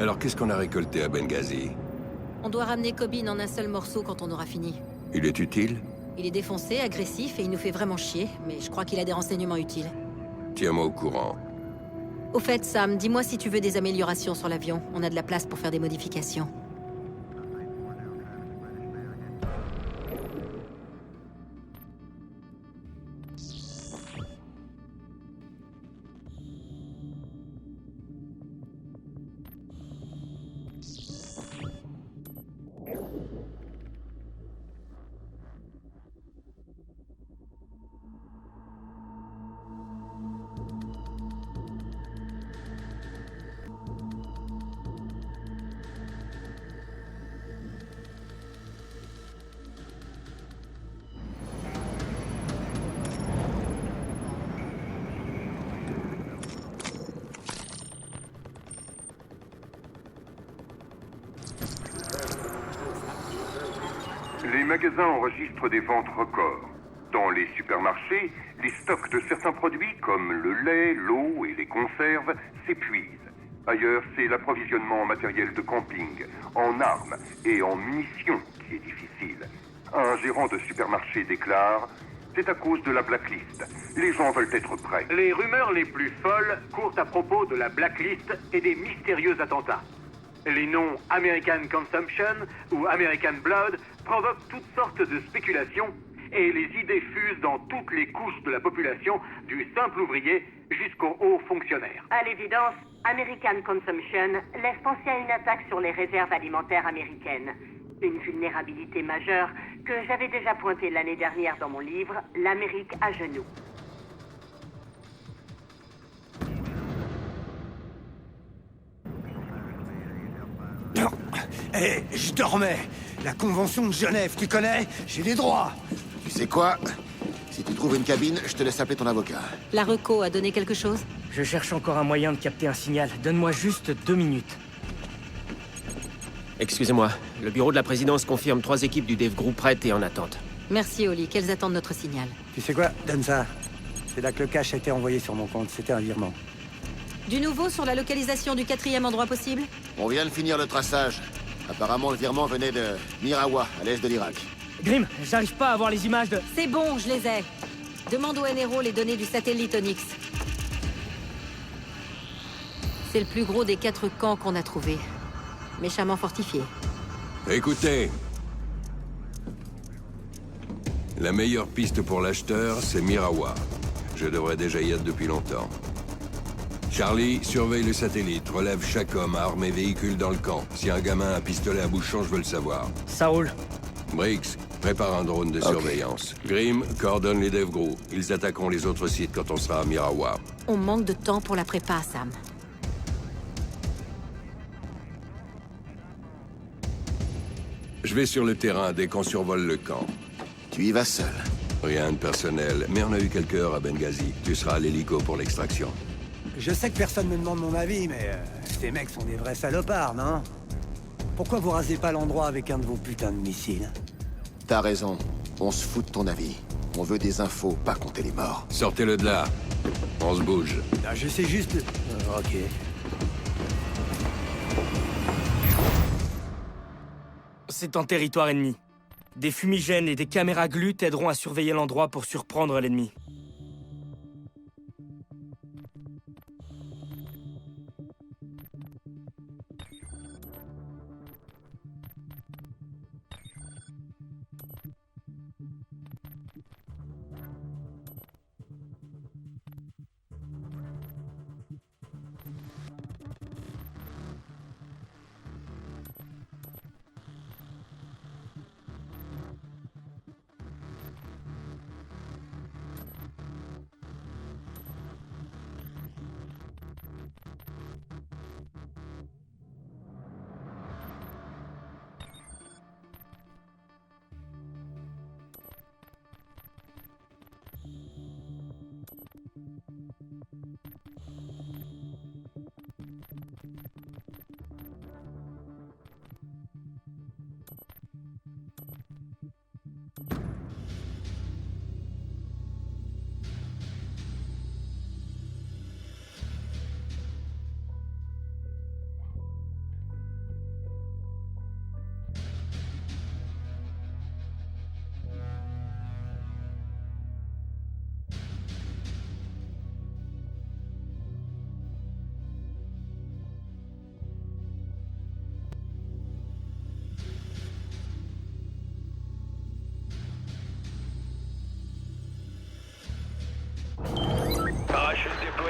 Alors qu'est-ce qu'on a récolté à Benghazi? On doit ramener Kobin en un seul morceau quand on aura fini. Il est utile? Il est défoncé, agressif et il nous fait vraiment chier, mais je crois qu'il a des renseignements utiles. Tiens-moi au courant. Au fait, Sam, dis-moi si tu veux des améliorations sur l'avion. On a de la place pour faire des modifications. Les magasins enregistrent des ventes records. Dans les supermarchés, les stocks de certains produits comme le lait, l'eau et les conserves s'épuisent. Ailleurs, c'est l'approvisionnement en matériel de camping, en armes et en munitions qui est difficile. Un gérant de supermarché déclare: c'est à cause de la blacklist. Les gens veulent être prêts. Les rumeurs les plus folles courent à propos de la blacklist et des mystérieux attentats. Les noms American Consumption ou American Blood provoquent toutes sortes de spéculations et les idées fusent dans toutes les couches de la population, du simple ouvrier jusqu'au haut fonctionnaire. À l'évidence, American Consumption laisse penser à une attaque sur les réserves alimentaires américaines. Une vulnérabilité majeure que j'avais déjà pointée l'année dernière dans mon livre « L'Amérique à genoux ». Hé, je dormais. La Convention de Genève, tu connais? J'ai des droits. Tu sais quoi? Si tu trouves une cabine, je te laisse appeler ton avocat. La reco a donné quelque chose? Je cherche encore un moyen de capter un signal. Donne-moi juste 2 minutes. Excusez-moi, le bureau de la présidence confirme 3 équipes du Dev Group prêtes et en attente. Merci, Oli. Qu'elles attendent notre signal. Tu sais quoi? Donne ça. C'est là que le cash a été envoyé sur mon compte. C'était un virement. Du nouveau sur la localisation du 4e endroit possible? On vient de finir le traçage. Apparemment, le virement venait de Mirawa, à l'est de l'Irak. Grim, j'arrive pas à voir les images de... C'est bon, je les ai. Demande au NRO les données du satellite Onyx. C'est le plus gros des 4 camps qu'on a trouvés. Méchamment fortifié. Écoutez. La meilleure piste pour l'acheteur, c'est Mirawa. Je devrais déjà y être depuis longtemps. Charlie, surveille le satellite. Relève chaque homme, arme et véhicule dans le camp. Si un gamin a un pistolet à bouchon, je veux le savoir. Ça roule. Briggs, prépare un drone de surveillance. Grim, coordonne les Dev Group. Ils attaqueront les autres sites quand on sera à Mirawa. On manque de temps pour la prépa, Sam. Je vais sur le terrain dès qu'on survole le camp. Tu y vas seul. Rien de personnel, mais on a eu quelques heures à Benghazi. Tu seras à l'hélico pour l'extraction. Je sais que personne me demande mon avis, mais ces mecs sont des vrais salopards, non? Pourquoi vous rasez pas l'endroit avec un de vos putains de missiles? T'as raison. On se fout de ton avis. On veut des infos, pas compter les morts. Sortez-le de là. On se bouge. Ah, je sais juste... ok. C'est en territoire ennemi. Des fumigènes et des caméras glues t'aideront à surveiller l'endroit pour surprendre l'ennemi.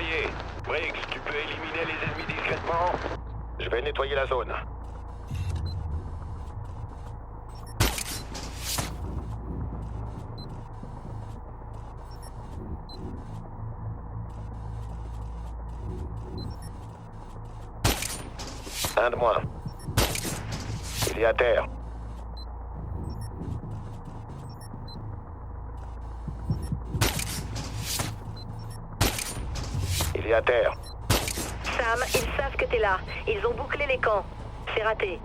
déployé. Briggs, tu peux éliminer les ennemis discrètement? Je vais nettoyer la zone. Un de moins. Il est à terre. Il est à terre. Sam, ils savent que t'es là. Ils ont bouclé les camps. C'est raté.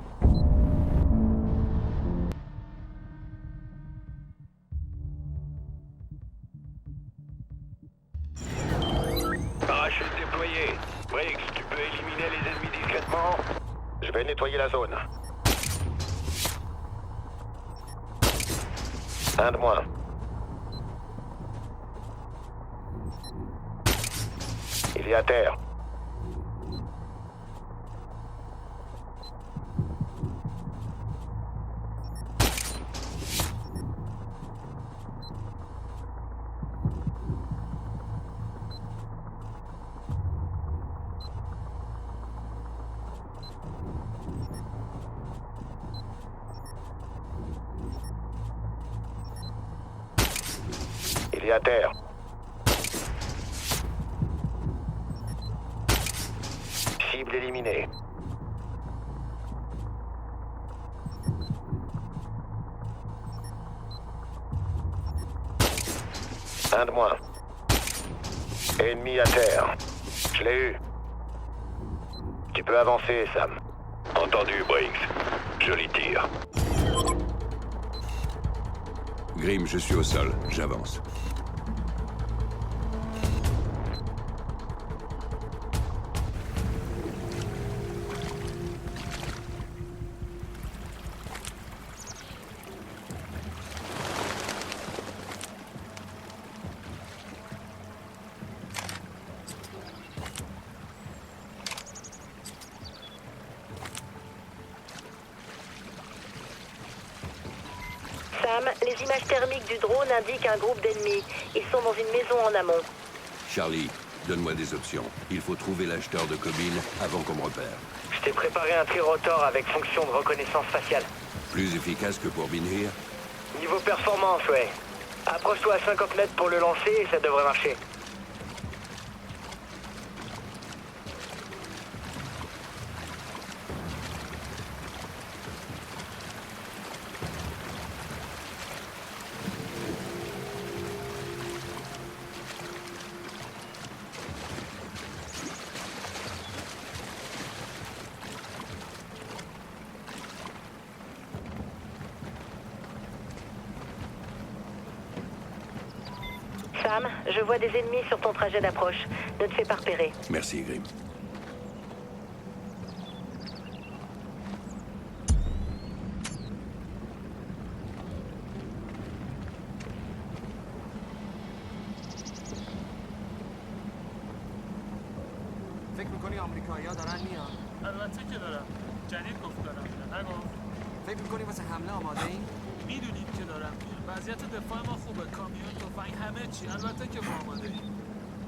Parachute déployé. Briggs, tu peux éliminer les ennemis discrètement? Je vais nettoyer la zone. Un de moins. Il est à terre. Il est à terre. Cible éliminée. Un de moins. Ennemi à terre. Je l'ai eu. Tu peux avancer, Sam. Entendu, Briggs. Joli tir. Grim, je suis au sol. J'avance. Sam, les images thermiques du drone indiquent un groupe d'ennemis. Ils sont dans une maison en amont. Charlie, donne-moi des options. Il faut trouver l'acheteur de Cobin avant qu'on me repère. Je t'ai préparé un trirotor avec fonction de reconnaissance faciale. Plus efficace que pour Binhir? Niveau performance, ouais. Approche-toi à 50 mètres pour le lancer et ça devrait marcher. Sam, je vois des ennemis sur ton trajet d'approche. Ne te fais pas repérer. Merci, Grim. فکر میکنی آمریکایی‌ها دارن میان؟ البته که دارم. جدید گفت دارم. نگو. فکر میکنی واسه حمله آماده این؟ میدونید که دارم میان. وضعیت دفاع ما خوبه. کامیون، تفنگ، همه چی. البته که ما آماده ایم.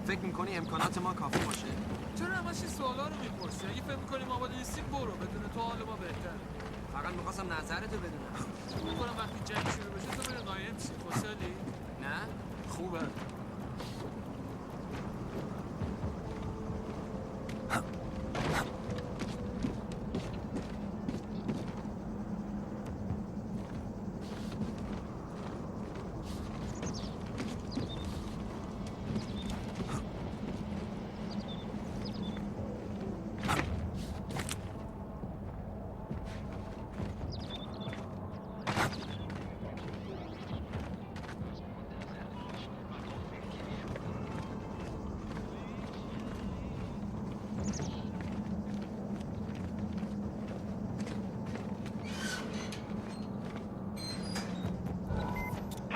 فکر میکنی امکانات ما کافی باشه؟ چرا همش این سوالا رو میپرسی؟ اگه فکر میکنی ما آماده نیستیم برو. بدون تو حال ما بهتر. فقط میخواستم نظرتو بدونم. میکنم وقتی جنگ شروع بشه تو بری قایم شی. خوشحالی؟ نه؟ خوبه.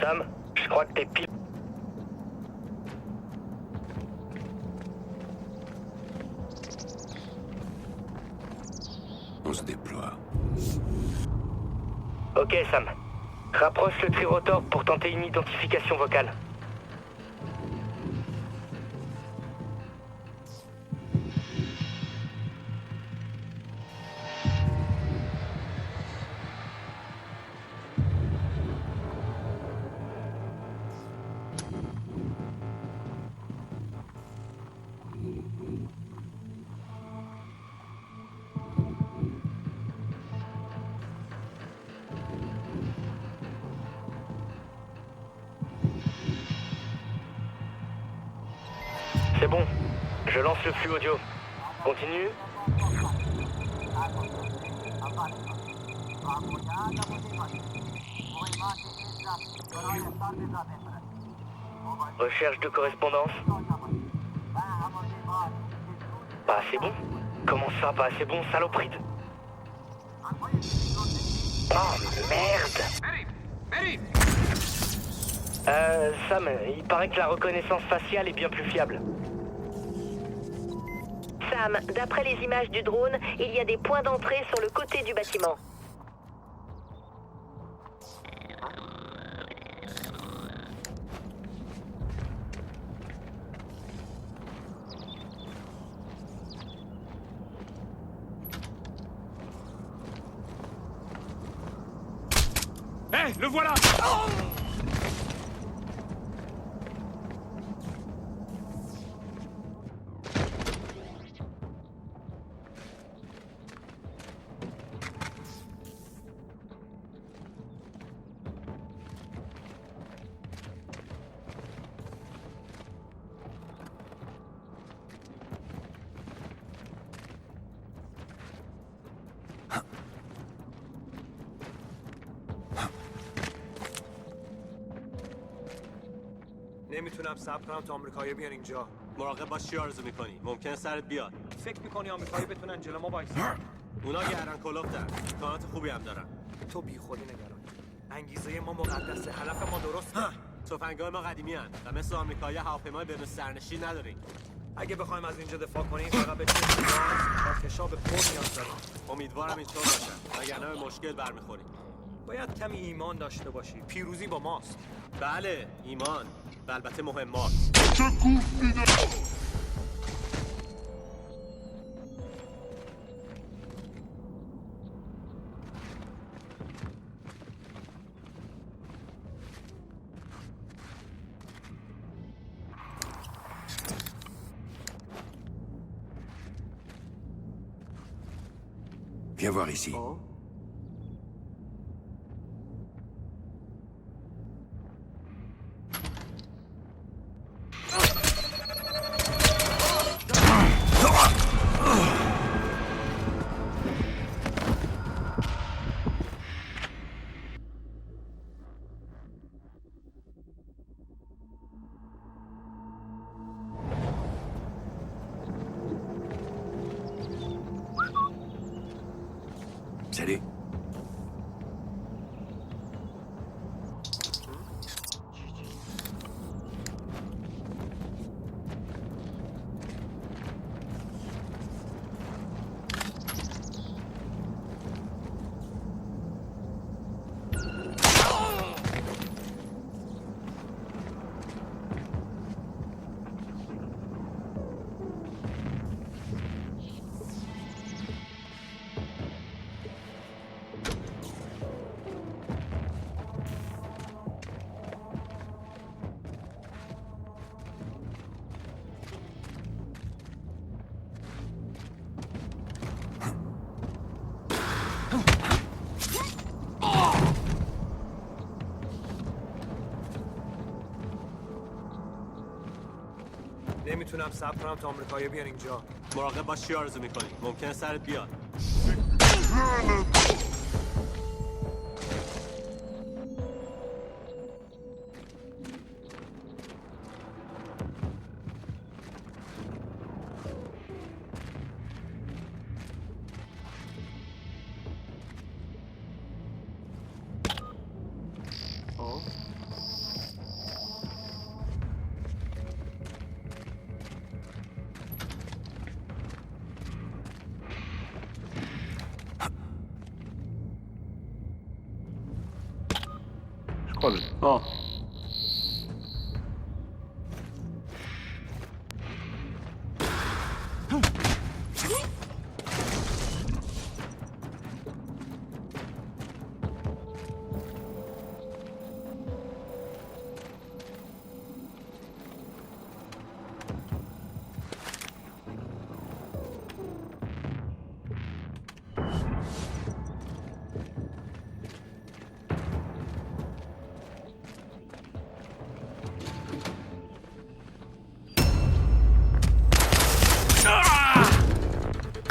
Sam, je crois que t'es pile. On se déploie. Ok, Sam. Rapproche le trirotor pour tenter une identification vocale. C'est bon. Je lance le flux audio. Continue. Recherche de correspondance. Pas assez bon? Comment ça, pas assez bon, saloperie de... Oh, merde! Sam, il paraît que la reconnaissance faciale est bien plus fiable. Sam, d'après les images du drone, il y a des points d'entrée sur le côté du bâtiment. Hé, le voilà! نمیتونم صبر کنم تا آمریکایی بیان اینجا. مراقب باش چی آرزو میکنی؟ ممکنه سرت بیاد. فکر میکنی آمریکایی بتونن جلو ما وایسن؟ اونا گردن کلفتن. امکانات خوبی هم دارن. تو بیخودی نگران. انگیزه ما مقدسه. هدف ما درسته. تفنگای ما قدیمی هن و مثل آمریکایی هواپیمای بدون سرنشین نداریم. اگه بخوایم از اینجا دفاع کنیم فقط به چشم و خشاب پر نیاز داریم. امیدوارم اینطور باشه. وگرنه به مشکل برمیخوریم. باید کمی ایمان داشته باشی. پیروزی با ماست. بله، ایمان. و البته مهمات. Viens voir ici. Oh. Salut. نمیتونم صبر کنم تا آمریکایی بیان اینجا. مراقب باش چی آرزو میکنی؟ ممکنه سرت بیاد. Oh.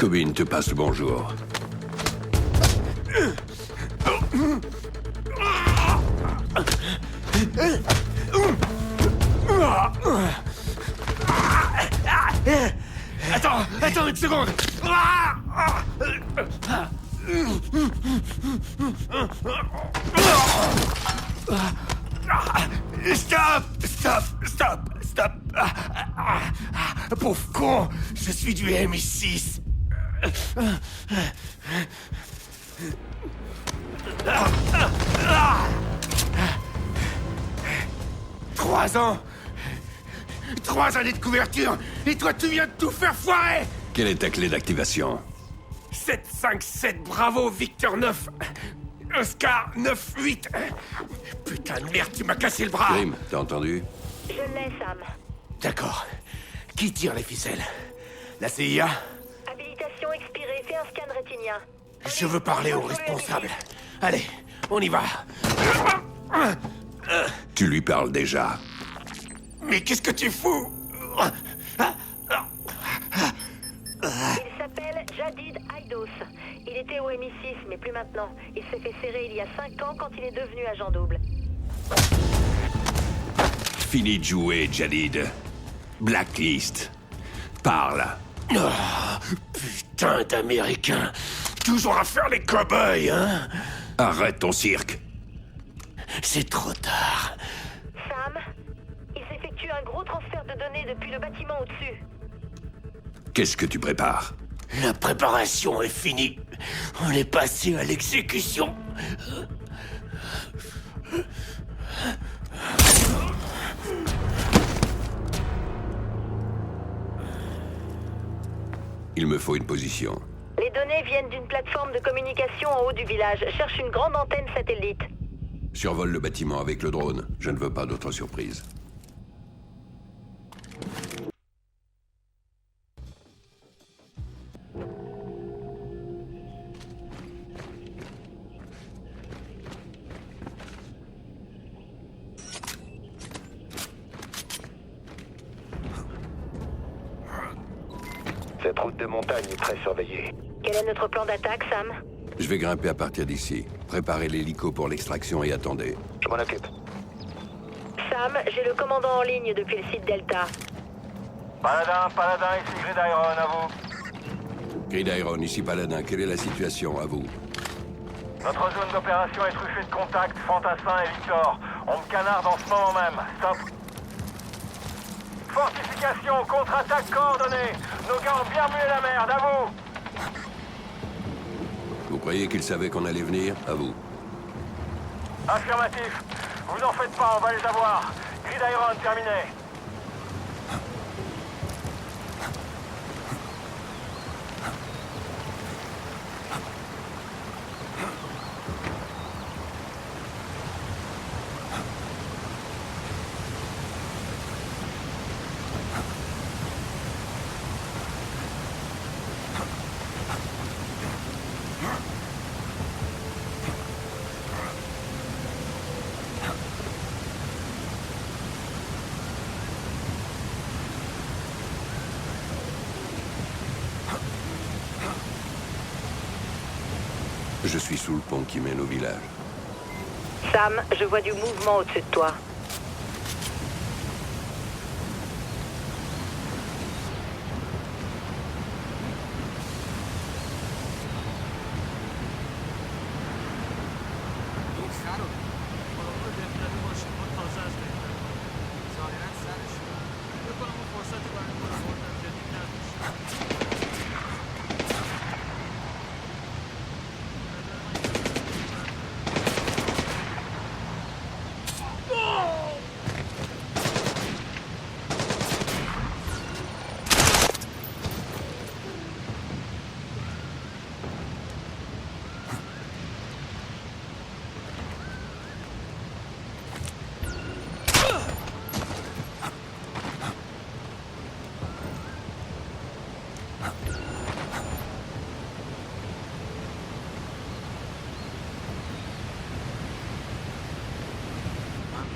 Cobin te passe le bonjour. Attends une seconde. Stop. Pauvre con, je suis du MI6. 3 ans. 3 années de couverture, et toi tu viens de tout faire foirer. Quelle est ta clé d'activation? 757, bravo, Victor 9. Oscar 9-8. Putain de merde, tu m'as cassé le bras. Grim, t'as entendu? Je l'ai, Sam. D'accord. Qui tire les ficelles? La CIA? Habilitation expirée, fais un scan rétinien. Je veux parler au responsable. Allez, on y va. Tu lui parles déjà. Mais qu'est-ce que tu fous? Il s'appelle Jadid Aidos. Il était au MI6, mais plus maintenant. Il s'est fait serrer il y a 5 ans quand il est devenu agent double. Fini de jouer, Jadid. Blacklist. Parle. Putain d'Américains. Toujours à faire les cow-boys, hein? Arrête ton cirque. C'est trop tard. Sam, il s'effectue un gros transfert de données depuis le bâtiment au-dessus. Qu'est-ce que tu prépares? La préparation est finie. On est passé à l'exécution. Il me faut une position. Les données viennent d'une plateforme de communication en haut du village. Cherche une grande antenne satellite. Survole le bâtiment avec le drone. Je ne veux pas d'autres surprises. Cette route de montagne est très surveillée. Quel est notre plan d'attaque, Sam? Je vais grimper à partir d'ici. Préparez l'hélico pour l'extraction et attendez. Je m'en occupe. Sam, j'ai le commandant en ligne depuis le site Delta. Paladin, ici Grid Iron, à vous. Grid Iron, ici Paladin. Quelle est la situation, à vous? Notre zone d'opération est truffée de contacts, Fantassin et Victor. On me canarde en ce moment même. Stop. Fortification, contre-attaque coordonnée. Nos gars ont bien mué la merde, à vous. Vous croyez qu'ils savaient qu'on allait venir? À vous. Affirmatif. Vous en faites pas, on va les avoir. Grid Iron, terminé. Je suis sous le pont qui mène au village. Sam, je vois du mouvement au-dessus de toi.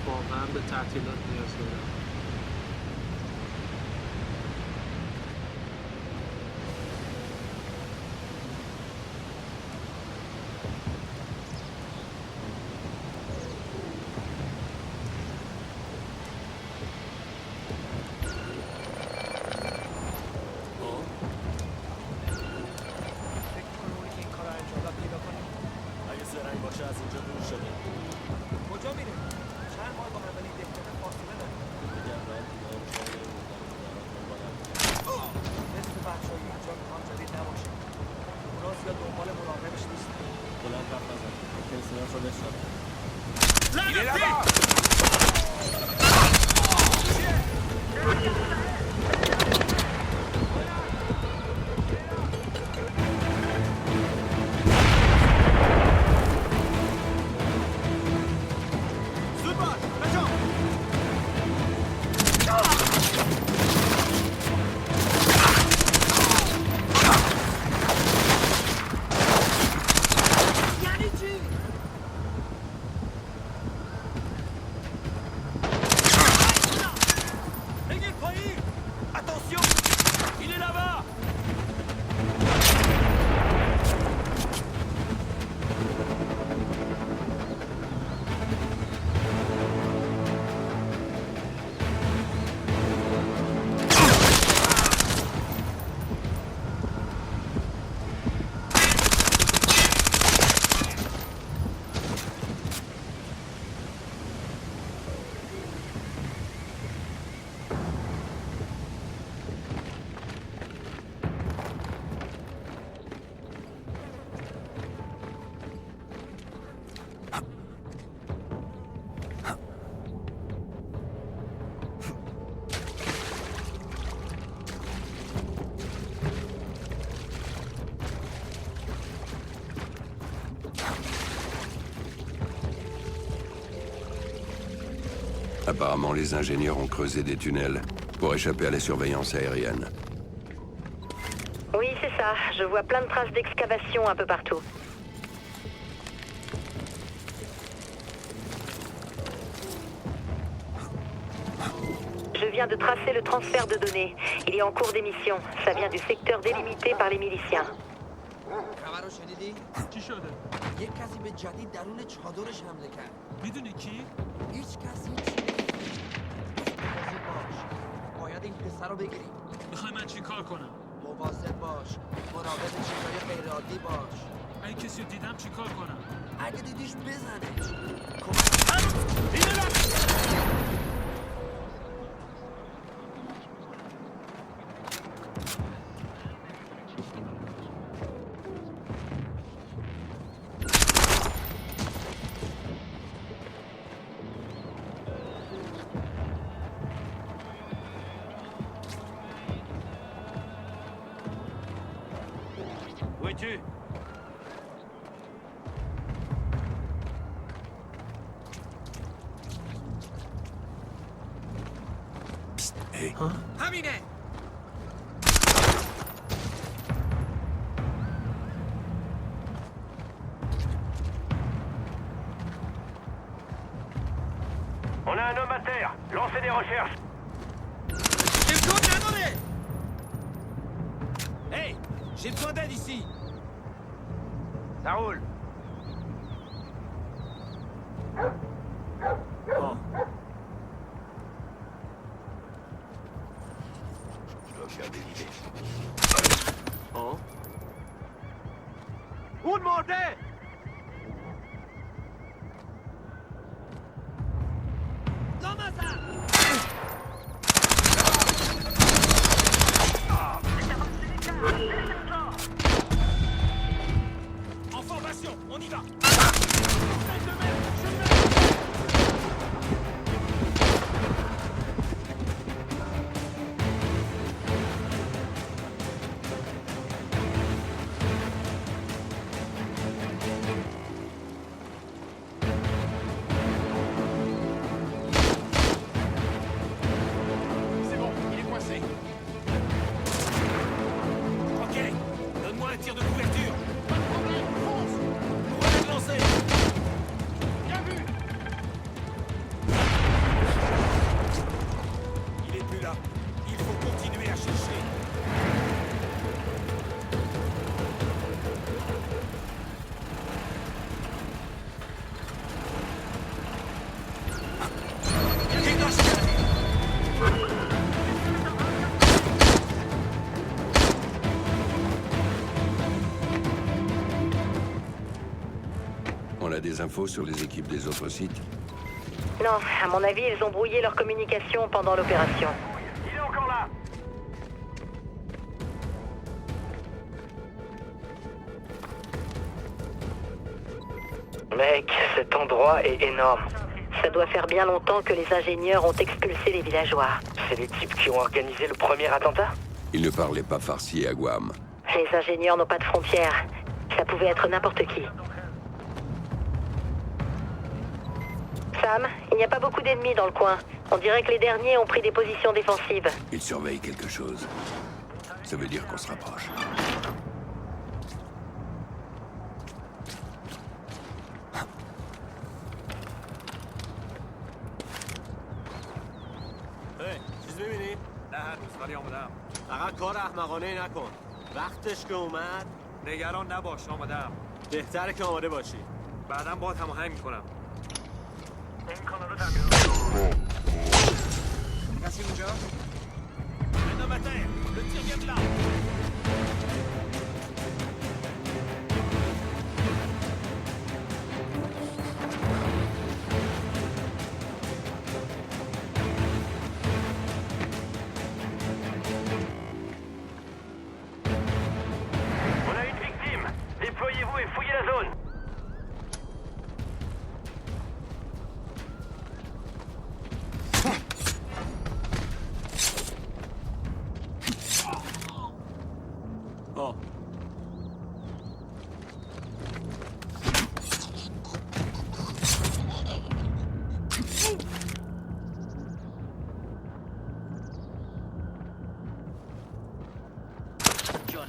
واقعا به تعطیلات نیاز دارم. Apparemment, les ingénieurs ont creusé des tunnels pour échapper à la surveillance aérienne. Oui, c'est ça. Je vois plein de traces d'excavation un peu partout. Je viens de tracer le transfert de données. Il est en cours d'émission. Ça vient du secteur délimité par les miliciens. خبرو شنیدی؟ چی شده؟ یک کسی به جدید درون چادرش حمله کرد. میدونی کی؟ هیچ کسی چی مواظب باش. باید این پسر رو بگیری. میخوای من چی کار کنم؟ مواظب باش. مراقب چیزای غیرعادی باش. اگه کسی رو دیدم چی کار کنم؟ اگه دیدیش بزنش. Où es-tu? همینه. On a un homme à terre. Lancez des recherches. Hey, j'ai besoin d'aide ici. Ça roule. Je dois faire des idées. Oh. Où demander? En formation, on y va. C'est bon, il est coincé. Ok, donne-moi un tir de couverture. Pas de problème, fonce. Relais lancé. Bien vu. Il est plus là. Il faut continuer à chercher. On a des infos sur les équipes des autres sites? Non, à mon avis, ils ont brouillé leur communication pendant l'opération. Il est encore là. Mec, cet endroit est énorme. Ça doit faire bien longtemps que les ingénieurs ont expulsé les villageois. C'est les types qui ont organisé le premier attentat? Ils ne parlaient pas farci à Guam. Les ingénieurs n'ont pas de frontières. Ça pouvait être n'importe qui. Sam, il n'y a pas beaucoup d'ennemis dans le coin. On dirait que les derniers ont pris des positions défensives. Ils surveillent quelque chose. Ça veut dire qu'on se rapproche. چیز میبینی؟ نه هنوز ولی آمدم. فقط کار احمقانه نکن. وقتش که اومد نگران نباش آمدم. بهتره که آماده باشی. بعدم باهات هماهنگ میکنم. این کانالو تعمیر کسی اونجا؟ Un homme à terre. Le tir vient de là. On a une victime. Déployez-vous et fouillez la zone.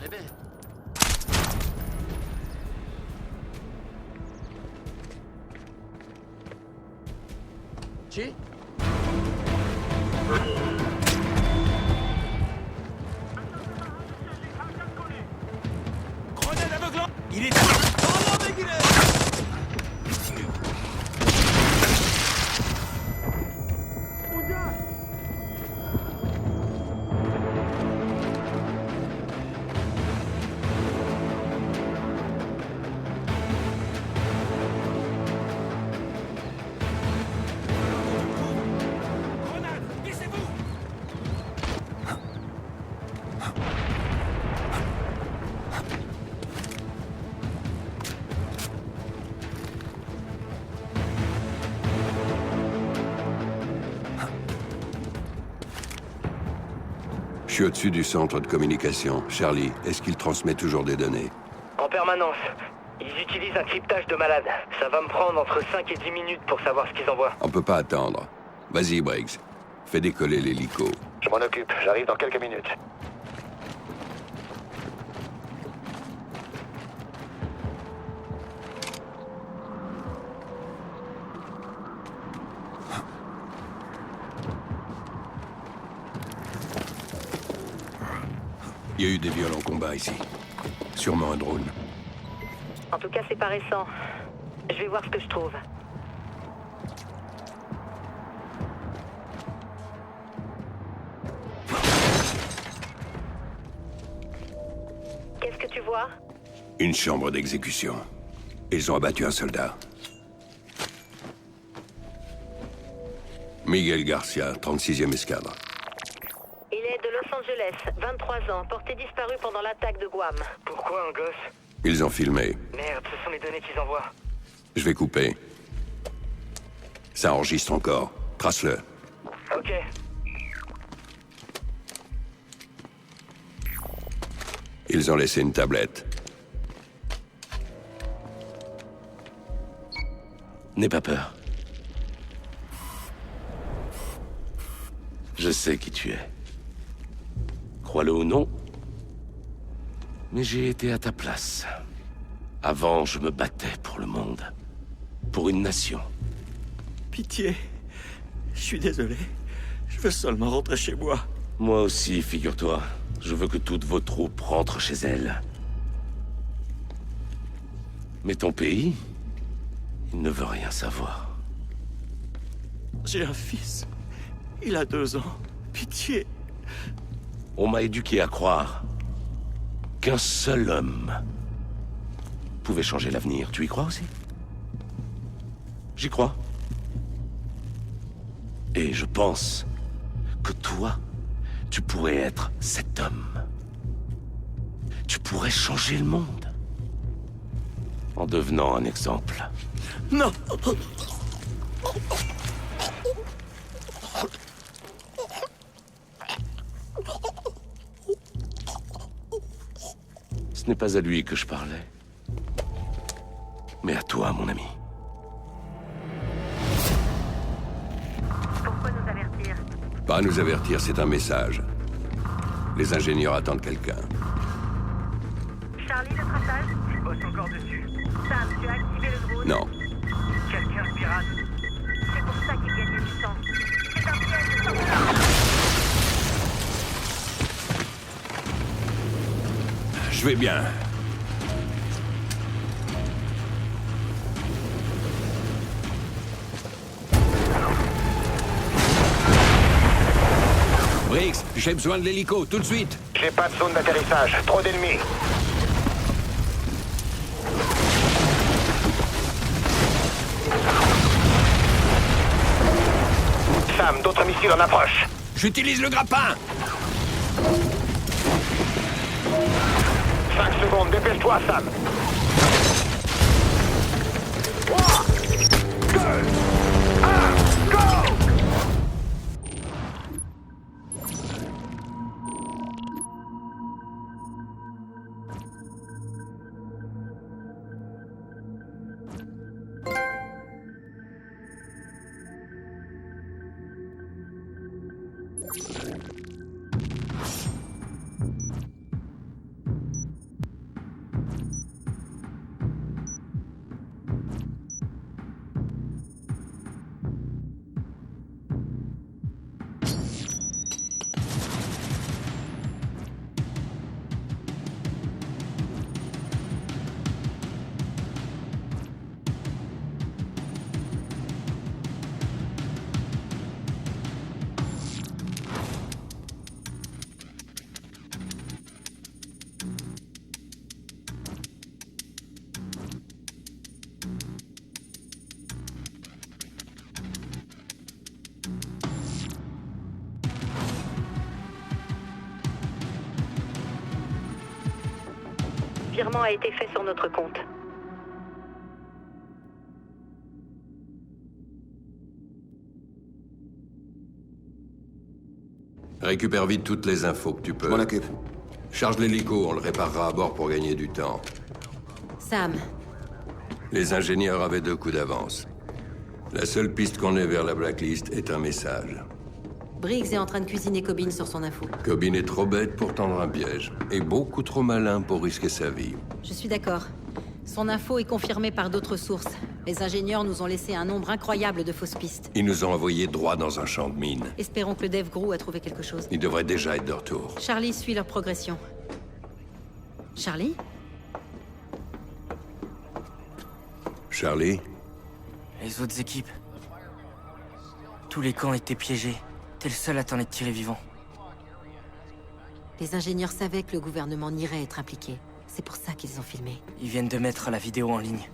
bébé. Chi? Grenade aveuglant. Il est... Je suis au-dessus du centre de communication. Charlie, est-ce qu'il transmet toujours des données? En permanence. Ils utilisent un cryptage de malade. Ça va me prendre entre 5 et 10 minutes pour savoir ce qu'ils envoient. On peut pas attendre. Vas-y, Briggs. Fais décoller l'hélico. Je m'en occupe, j'arrive dans quelques minutes. Il y a eu des violents combats ici. Sûrement un drone. En tout cas, c'est pas récent. Je vais voir ce que je trouve. Qu'est-ce que tu vois? Une chambre d'exécution. Ils ont abattu un soldat. Miguel Garcia, 36e escadre. Il est de Los Angeles, 23 ans, porté disparu pendant l'attaque de Guam. Pourquoi un gosse? Ils ont filmé. Merde, ce sont les données qu'ils envoient. Je vais couper. Ça enregistre encore. Trace-le. Ok. Ils ont laissé une tablette. N'aie pas peur. Je sais qui tu es. Crois-le ou non, mais j'ai été à ta place. Avant, je me battais pour le monde. Pour une nation. Pitié. Je suis désolé. Je veux seulement rentrer chez moi. Moi aussi, figure-toi. Je veux que toutes vos troupes rentrent chez elles. Mais ton pays, il ne veut rien savoir. J'ai un fils. Il a 2 ans. Pitié. On m'a éduqué à croire qu'un seul homme pouvait changer l'avenir. Tu y crois aussi? J'y crois. Et je pense que toi, tu pourrais être cet homme. Tu pourrais changer le monde. En devenant un exemple. Non! Ce n'est pas à lui que je parlais, mais à toi, mon ami. Pourquoi nous avertir? Pas nous avertir, c'est un message. Les ingénieurs attendent quelqu'un. Charlie, le traçage? Je bosse encore dessus. Sam, tu as activé le drone? Non. Quelqu'un pirate. C'est pour ça qu'il gagne du temps. C'est un piège, sors de là! Je vais bien. Briggs, j'ai besoin de l'hélico, tout de suite. J'ai pas de zone d'atterrissage. Trop d'ennemis. Sam, d'autres missiles en approche. J'utilise le grappin. 5 secondes, dépêche-toi, Sam. 3, 2, 1, go! virement a été fait sur notre compte. Récupère vite toutes les infos que tu peux. Je m'en occupe. Charge l'hélico, on le réparera à bord pour gagner du temps. Sam, Les ingénieurs avaient 2 coups d'avance. La seule piste qu'on ait vers la blacklist est un message. Briggs est en train de cuisiner Cobbin sur son info. Cobbin est trop bête pour tendre un piège, et beaucoup trop malin pour risquer sa vie. Je suis d'accord. Son info est confirmée par d'autres sources. Les ingénieurs nous ont laissé un nombre incroyable de fausses pistes. Ils nous ont envoyés droit dans un champ de mine. Espérons que le Dev Gru a trouvé quelque chose. Ils devraient déjà être de retour. Charlie suit leur progression. Charlie? Charlie? Les autres équipes. Tous les camps étaient piégés. T'es le seul à t'en être tiré vivant. Les ingénieurs savaient que le gouvernement n'irait être impliqué. C'est pour ça qu'ils ont filmé. Ils viennent de mettre la vidéo en ligne.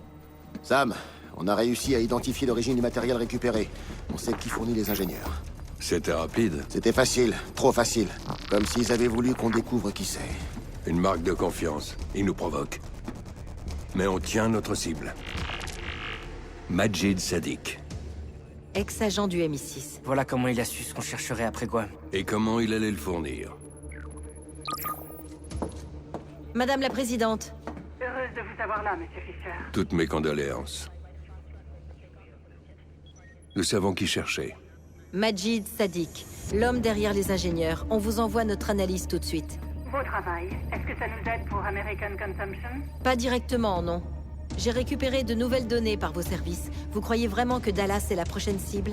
Sam, on a réussi à identifier l'origine du matériel récupéré. On sait qui fournit les ingénieurs. C'était rapide. C'était facile, trop facile. Comme s'ils avaient voulu qu'on découvre qui c'est. Une marque de confiance. Ils nous provoquent. Mais on tient notre cible. Majid Sadiq. Ex-agent du MI6. Voilà comment il a su ce qu'on chercherait après Guam. Et comment il allait le fournir. Madame la Présidente. Heureuse de vous avoir là, Monsieur Fisher. Toutes mes condoléances. Nous savons qui chercher. Majid Sadiq, l'homme derrière les ingénieurs. On vous envoie notre analyse tout de suite. Beau travail. Est-ce que ça nous aide pour American Consumption? Pas directement, non. J'ai récupéré de nouvelles données par vos services. Vous croyez vraiment que Dallas est la prochaine cible?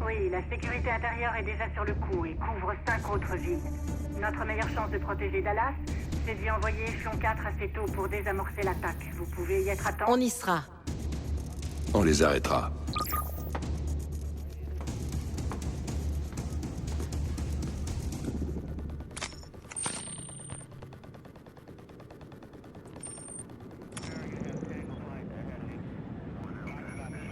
Oui, la sécurité intérieure est déjà sur le coup et couvre 5 autres villes. Notre meilleure chance de protéger Dallas, c'est d'y envoyer échelon 4 assez tôt pour désamorcer l'attaque. Vous pouvez y être à temps? On y sera. On les arrêtera.